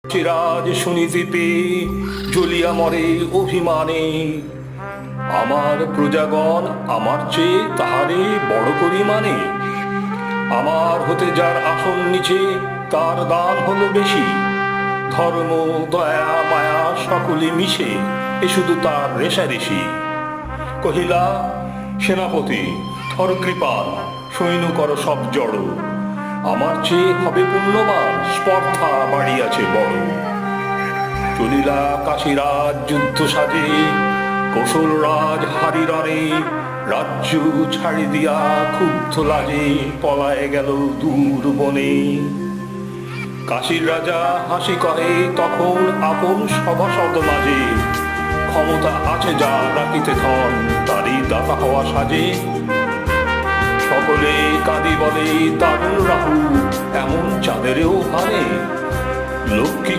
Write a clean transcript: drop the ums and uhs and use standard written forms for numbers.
চিরাজ শুনিতে পেয়ে জ্বলিয়া মরে অভিমানে। আমার প্রজাগণ আমার চেয়ে তাহারে বড় করি মানে। আমার হতে যার আসন নিচে তার দান হলো বেশি। ধর্ম দয়া মায়া সকলে মিশে এ শুধু তার রেশারেশি। কহিলা সেনাপতি ধর কৃপাল, সৈন্য কর সব জড়। আমার চেয়ে হবে পুণ্যবান, স্পর্ধা বাড়িয়াছে বড়। চলিলা কাশীরাজ যুদ্ধ সাজে, কৌশল রাজ হারিরারে। রাজ্য ছাড়ি দিয়া ক্ষুব্ধ লাজে পলায় গেল দূর বনে। কাশীর রাজা হাসি কহে তখন আপন সভাসদ মাঝে। ক্ষমতা আছে যা রাখিতে ধন, তারই দাতা হওয়া সাজে। সকলে কাঁদি বলে দারুণ রাহু, এমন চাঁদেরও হারে। লক্ষ্মী